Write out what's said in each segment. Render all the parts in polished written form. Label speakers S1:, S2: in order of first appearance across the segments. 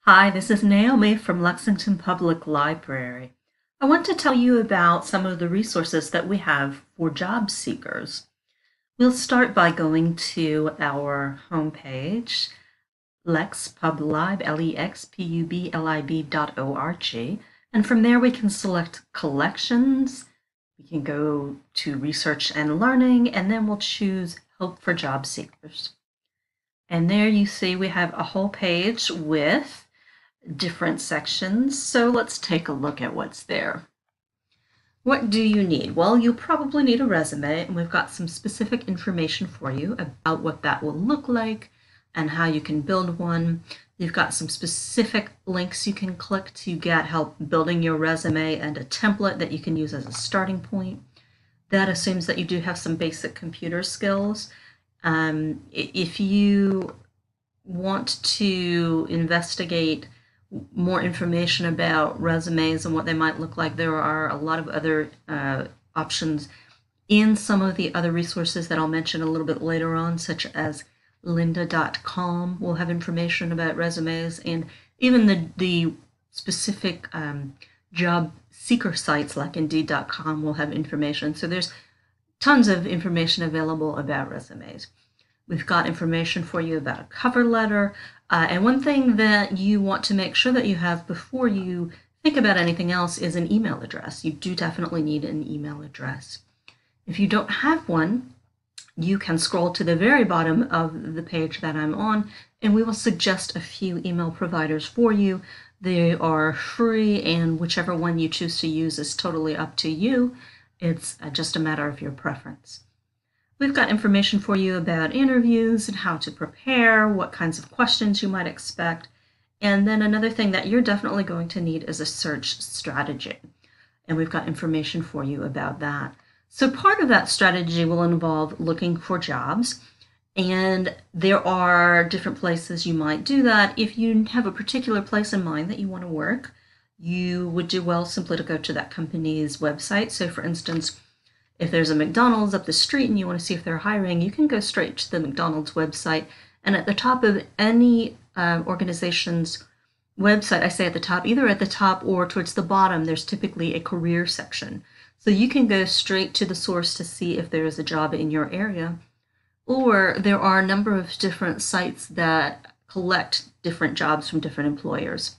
S1: Hi, this is Naomi from Lexington Public Library. I want to tell you about some of the resources that we have for job seekers. We'll start by going to our homepage, lexpublib, lexpublib.org, and from there we can select collections. We can go to research and learning, and then we'll choose help for job seekers. And there you see we have a whole page with different sections. So let's take a look at what's there. What do you need? Well, you'll probably need a resume, and we've got some specific information for you about what that will look like and how you can build one. You've got some specific links you can click to get help building your resume and a template that you can use as a starting point. That assumes that you do have some basic computer skills. If you want to investigate more information about resumes and what they might look like, there are a lot of other options in some of the other resources that I'll mention a little bit later on, such as lynda.com will have information about resumes, and even the specific job seeker sites like indeed.com will have information. So there's tons of information available about resumes. We've got information for you about a cover letter. And one thing that you want to make sure that you have before you think about anything else is an email address. You do definitely need an email address. If you don't have one, you can scroll to the very bottom of the page that I'm on, and we will suggest a few email providers for you. They are free, and whichever one you choose to use is totally up to you. It's just a matter of your preference. We've got information for you about interviews and how to prepare, what kinds of questions you might expect. And then another thing that you're definitely going to need is a search strategy. And we've got information for you about that. So part of that strategy will involve looking for jobs. And there are different places you might do that. If you have a particular place in mind that you want to work, you would do well simply to go to that company's website. So for instance, if there's a McDonald's up the street and you want to see if they're hiring, you can go straight to the McDonald's website. And at the top of any organization's website, I say at the top, either at the top or towards the bottom, there's typically a career section. So you can go straight to the source to see if there is a job in your area. Or there are a number of different sites that collect different jobs from different employers.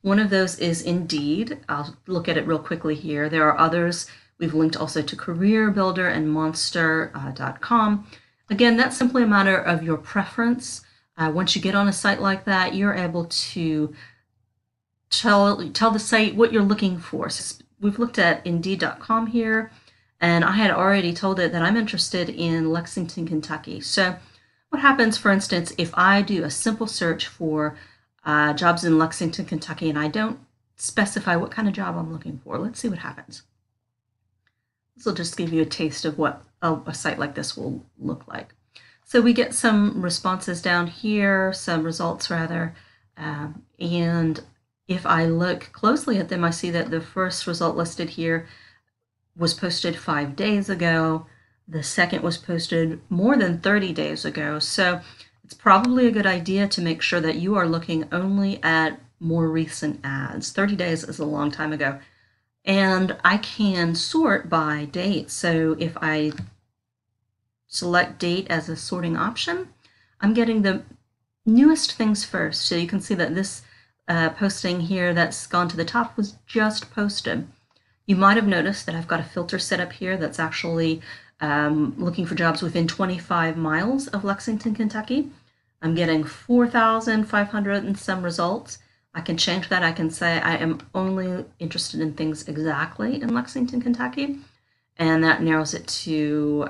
S1: One of those is Indeed. I'll look at it real quickly here. There are others. We've linked also to Career Builder and Monster.com. Again, that's simply a matter of your preference. Once you get on a site like that, you're able to tell the site what you're looking for. So we've looked at Indeed.com here, and I had already told it that I'm interested in Lexington, Kentucky. So what happens, for instance, if I do a simple search for jobs in Lexington, Kentucky, and I don't specify what kind of job I'm looking for? Let's see what happens. This will just give you a taste of what a site like this will look like. So we get some responses down here, some results rather, and if I look closely at them, I see that the first result listed here was posted 5 days ago. The second was posted more than 30 days ago. So it's probably a good idea to make sure that you are looking only at more recent ads. 30 days is a long time ago. And I can sort by date. So if I select date as a sorting option, I'm getting the newest things first. So you can see that this posting here that's gone to the top was just posted. You might have noticed that I've got a filter set up here that's actually looking for jobs within 25 miles of Lexington, Kentucky. I'm getting 4,500 and some results. I can change that. I can say I am only interested in things exactly in Lexington, Kentucky, and that narrows it to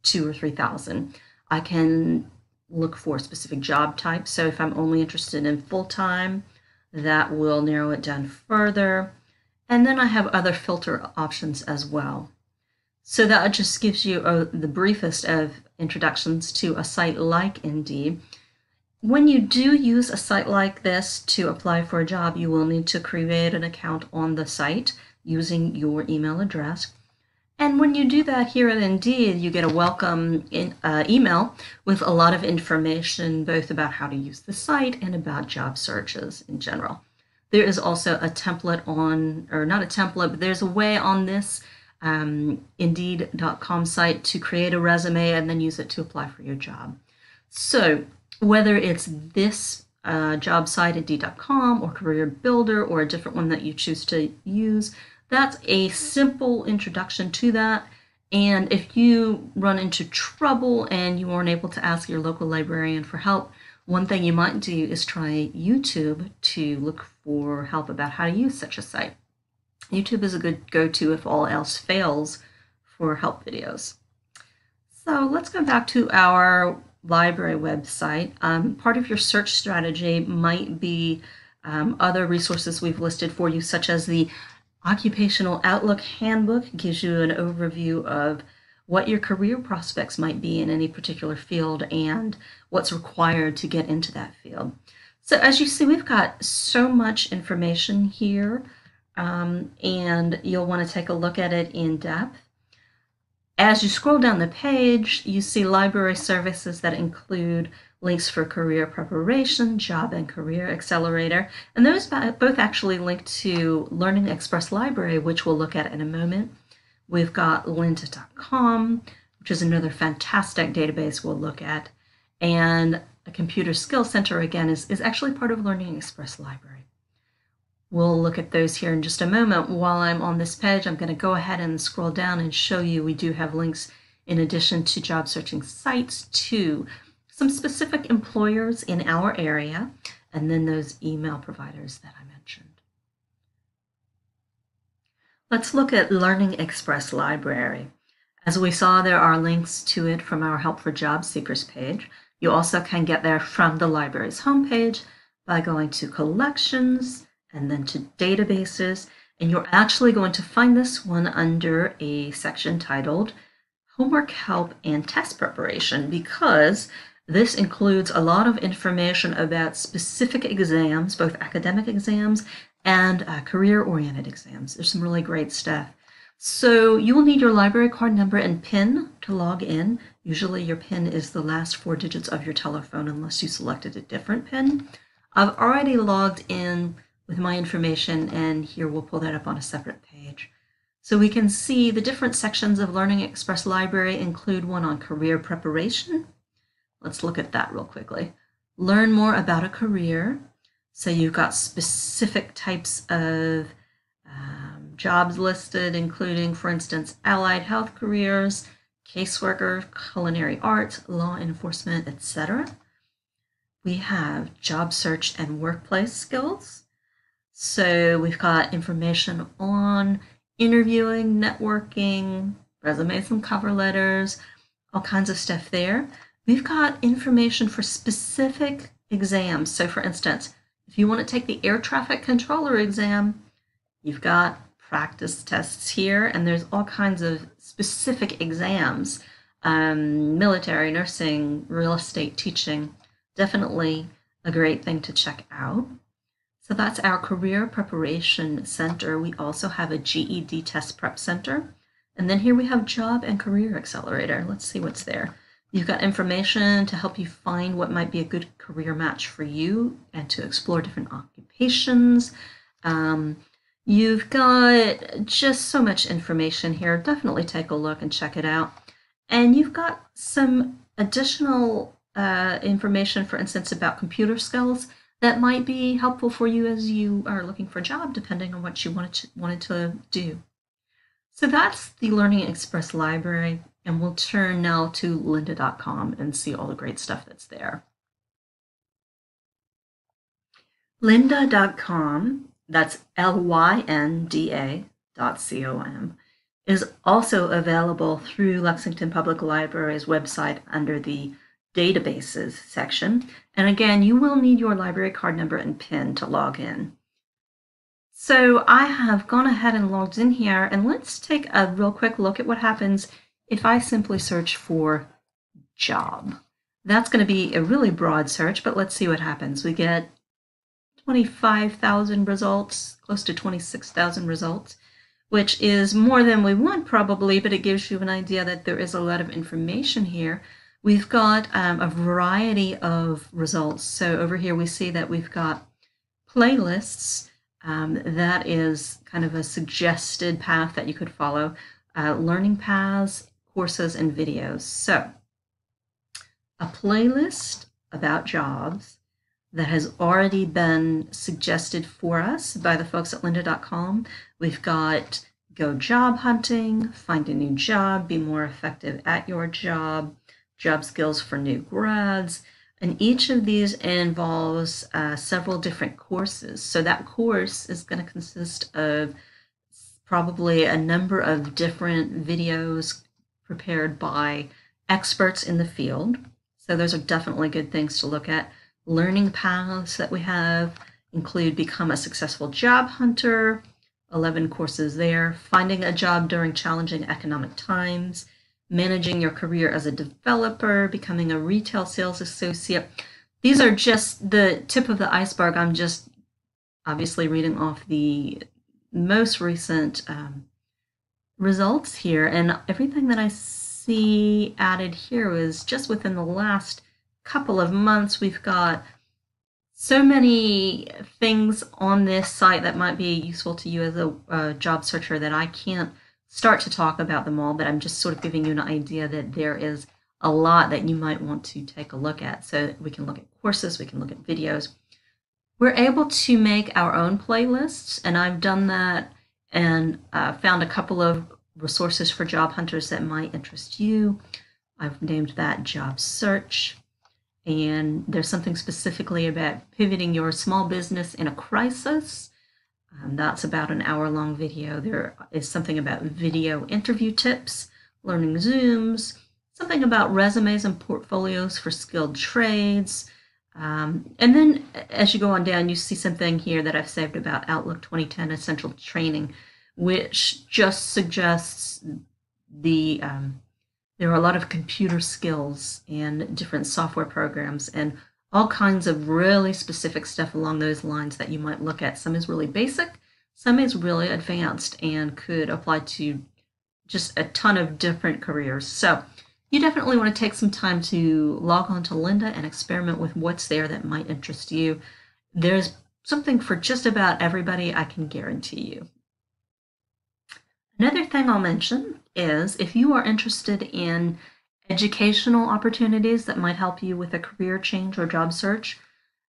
S1: 2,000 or 3,000. I can look for specific job types. So if I'm only interested in full-time, that will narrow it down further. And then I have other filter options as well. So that just gives you the briefest of introductions to a site like Indeed. When you do use a site like this to apply for a job, you will need to create an account on the site using your email address. And when you do that here at Indeed, you get a welcome email with a lot of information, both about how to use the site and about job searches in general. There is also a template on, or not a template, but there's a way on this Indeed.com site to create a resume and then use it to apply for your job. So whether it's this job site, Indeed.com, or Career Builder, or a different one that you choose to use, that's a simple introduction to that. And if you run into trouble and you aren't able to ask your local librarian for help, one thing you might do is try YouTube to look for help about how to use such a site. YouTube is a good go-to if all else fails for help videos. So let's go back to our library website. Part of your search strategy might be other resources we've listed for you, such as the Occupational Outlook Handbook. Gives you an overview of what your career prospects might be in any particular field and what's required to get into that field. So as you see, we've got so much information here, and you'll want to take a look at it in depth. As you scroll down the page, you see library services that include links for career preparation, job and career accelerator, and those both actually link to Learning Express Library, which we'll look at in a moment. We've got lynda.com, which is another fantastic database we'll look at, and a Computer Skills Center, again, is actually part of Learning Express Library. We'll look at those here in just a moment. While I'm on this page, I'm going to go ahead and scroll down and show you we do have links, in addition to job searching sites, to some specific employers in our area, and then those email providers that I mentioned. Let's look at Learning Express Library. As we saw, there are links to it from our Help for Job Seekers page. You also can get there from the library's homepage by going to Collections and then to Databases, and you're actually going to find this one under a section titled Homework Help and Test Preparation, because this includes a lot of information about specific exams, both academic exams and career-oriented exams. There's some really great stuff. So you will need your library card number and PIN to log in. Usually your PIN is the last 4 digits of your telephone unless you selected a different PIN. I've already logged in with my information, and here we'll pull that up on a separate page. So we can see the different sections of Learning Express Library include one on career preparation. Let's look at that real quickly. Learn more about a career. So you've got specific types of jobs listed, including, for instance, allied health careers, caseworker, culinary arts, law enforcement, etc. We have job search and workplace skills. So we've got information on interviewing, networking, resumes and cover letters, all kinds of stuff there. We've got information for specific exams. So for instance, if you want to take the air traffic controller exam, you've got practice tests here, and there's all kinds of specific exams. Military, nursing, real estate, teaching, definitely a great thing to check out. So that's our Career Preparation Center. We also have a GED Test Prep Center. And then here we have Job and Career Accelerator. Let's see what's there. You've got information to help you find what might be a good career match for you and to explore different occupations. You've got just so much information here. Definitely take a look and check it out. And you've got some additional information, for instance, about computer skills that might be helpful for you as you are looking for a job, depending on what you wanted to do. So that's the Learning Express Library, and we'll turn now to lynda.com and see all the great stuff that's there. Lynda.com, that's lynda.com, is also available through Lexington Public Library's website under the Databases section. And again, you will need your library card number and PIN to log in. So I have gone ahead and logged in here, and let's take a real quick look at what happens if I simply search for job. That's going to be a really broad search, but let's see what happens. We get 25,000 results, close to 26,000 results. which is more than we want probably, but it gives you an idea that there is a lot of information here. We've got a variety of results. So over here we see that we've got playlists. That is kind of a suggested path that you could follow. Learning paths, courses, and videos. So a playlist about jobs that has already been suggested for us by the folks at lynda.com. We've got Go Job Hunting, Find a New Job, Be More Effective at Your Job, Job Skills for New Grads, and each of these involves several different courses. So that course is going to consist of probably a number of different videos prepared by experts in the field. So those are definitely good things to look at. Learning paths that we have include Become a Successful Job Hunter, 11 courses there, Finding a Job During Challenging Economic Times, Managing Your Career as a Developer, Becoming a Retail Sales Associate. These are just the tip of the iceberg. I'm just obviously reading off the most recent results here, and everything that I see added here is just within the last couple of months. We've got so many things on this site that might be useful to you as a job searcher that I can't start to talk about them all, but I'm just sort of giving you an idea that there is a lot that you might want to take a look at. So we can look at courses, we can look at videos. We're able to make our own playlists, and I've done that and found a couple of resources for job hunters that might interest you. I've named that Job Search, and there's something specifically about pivoting your small business in a crisis. That's about an hour-long video. There is something about video interview tips, learning Zooms, something about resumes and portfolios for skilled trades. And then as you go on down, you see something here that I've saved about Outlook 2010 Essential Training, which just suggests there are a lot of computer skills and different software programs and all kinds of really specific stuff along those lines that you might look at. Some is really basic, some is really advanced and could apply to just a ton of different careers. So you definitely want to take some time to log on to Lynda and experiment with what's there that might interest you. There's something for just about everybody, I can guarantee you. Another thing I'll mention is if you are interested in educational opportunities that might help you with a career change or job search,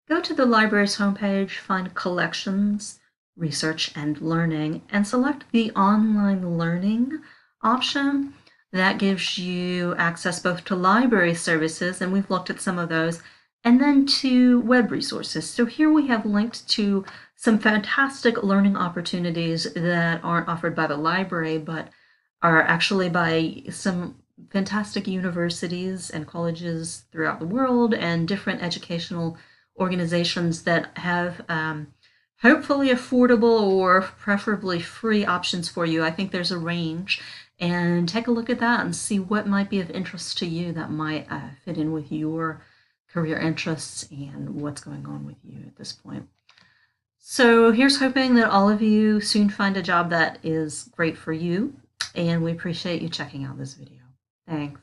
S1: go to the library's homepage, find Collections, Research and Learning, and select the Online Learning option. That gives you access both to library services, and we've looked at some of those, and then to web resources. So here we have linked to some fantastic learning opportunities that aren't offered by the library, but are actually by some fantastic universities and colleges throughout the world and different educational organizations that have hopefully affordable or preferably free options for you. I think there's a range, and take a look at that and see what might be of interest to you that might fit in with your career interests and what's going on with you at this point. So here's hoping that all of you soon find a job that is great for you, and we appreciate you checking out this video. Thanks.